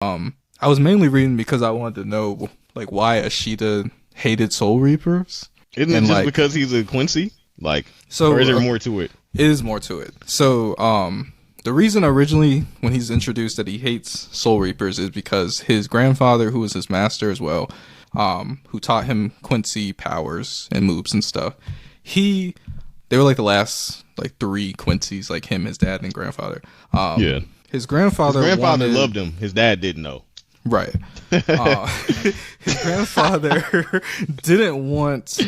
I was mainly reading because I wanted to know like why Ashita hated Soul Reapers. Isn't it And, just like, because he's a Quincy? Like, so or is there more to it? it is more to it. So, the reason originally when he's introduced that he hates Soul Reapers is because his grandfather, who was his master as well, who taught him Quincy powers and moves and stuff, they were like the last like three Quincy's, like him, his dad, and grandfather. Yeah. His grandfather loved him. His dad didn't know. Right. His grandfather didn't want.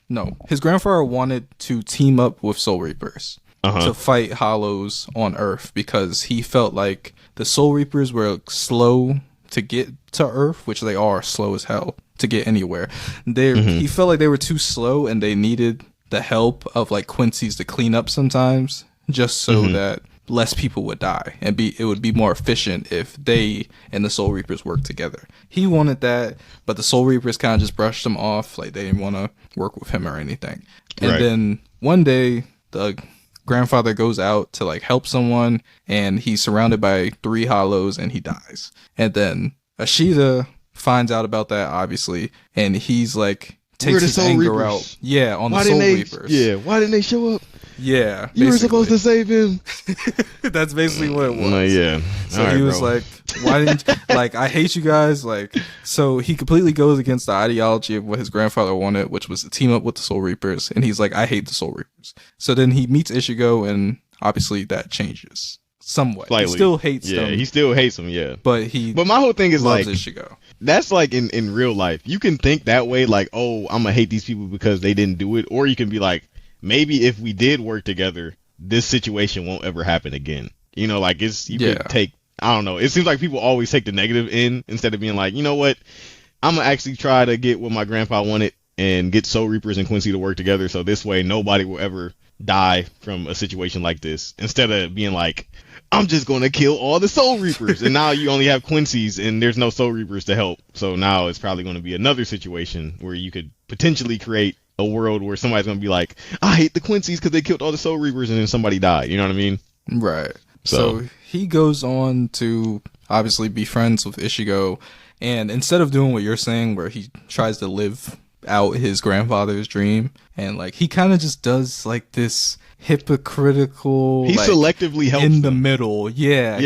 No, his grandfather wanted to team up with Soul Reapers to fight Hollows on Earth because he felt like the Soul Reapers were slow to get to Earth, which they are slow as hell to get anywhere. He felt like they were too slow and they needed the help of like Quincy's to clean up sometimes, just so that less people would die and it would be more efficient if they and the Soul Reapers worked together. He wanted that, but the Soul Reapers kind of just brushed him off, like they didn't want to work with him or anything. And then one day the grandfather goes out to like help someone and he's surrounded by 3 Hollows and he dies. And then Ashita finds out about that, obviously, and he's like takes his anger out on the Soul Reapers. Yeah, why didn't they show up? Yeah, you were supposed to save him. That's basically what it was. Yeah. So he was like, why didn't you, like, I hate you guys. Like, so he completely goes against the ideology of what his grandfather wanted, which was to team up with the Soul Reapers. And he's like, I hate the Soul Reapers. So then he meets Ishigo and obviously that changes somewhat. Slightly. He still hates them. Yeah, he still hates them, yeah. But my whole thing is loves like, Ishigo. That's like in real life. You can think that way, like, oh, I'm gonna hate these people because they didn't do it. Or you can be like, maybe if we did work together, this situation won't ever happen again. You know, like could take, I don't know. It seems like people always take the negative in instead of being like, you know what, I'm gonna actually try to get what my grandpa wanted and get Soul Reapers and Quincy to work together. So this way nobody will ever die from a situation like this. Instead of being like, I'm just going to kill all the Soul Reapers. And now you only have Quincy's and there's no Soul Reapers to help. So now it's probably going to be another situation where you could potentially create a world where somebody's going to be like, I hate the Quincy's because they killed all the Soul Reapers and then somebody died. You know what I mean? Right. So he goes on to obviously be friends with Ishigo. And instead of doing what you're saying, where he tries to live out his grandfather's dream, and like he kind of just does like this hypocritical, he like, selectively helps in the them. middle. Yeah.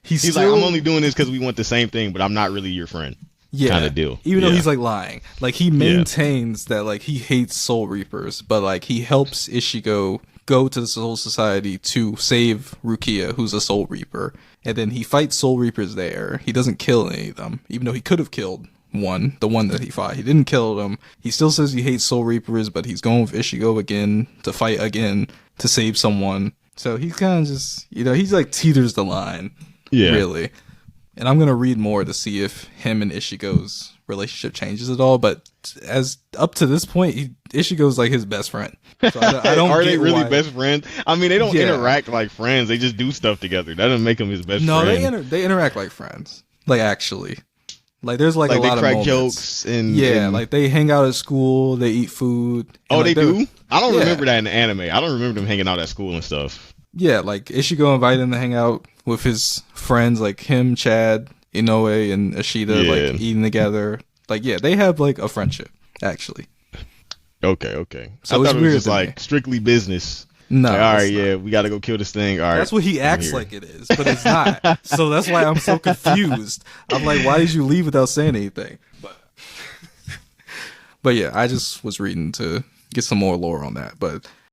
He's like, I'm only doing this because we want the same thing, but I'm not really your friend. Kind of deal. Even though he's like lying, like he maintains that like he hates Soul Reapers, but like he helps Ishigo go to the Soul Society to save Rukia, who's a Soul Reaper, and then he fights Soul Reapers there. He doesn't kill any of them, even though he could have killed the one that he fought. He didn't kill them. He still says he hates Soul Reapers, but he's going with Ishigo again to fight again to save someone. So he's kind of just, he's like teeters the line, really. And I'm gonna read more to see if him and Ishigo's relationship changes at all. But as up to this point, Ishigo's like his best friend. So I don't. Are they really best friends? I mean, they don't interact like friends. They just do stuff together. That doesn't make them his best friend. No, they interact like friends. Like actually, like there's like a lot of moments. Jokes and like they hang out at school. They eat food. Oh, they do? I don't remember that in the anime. I don't remember them hanging out at school and stuff. Yeah, like Ishigo invited him to hang out with his friends, like him, Chad, Inoue, and Ashita, like eating together. Like, yeah, they have like a friendship, actually. Okay. So I thought it was just like strictly business. No. Like, all right, we got to go kill this thing. All right. That's what he acts like it is, but it's not. So that's why I'm so confused. I'm like, why did you leave without saying anything? But yeah, I just was reading to get some more lore on that. But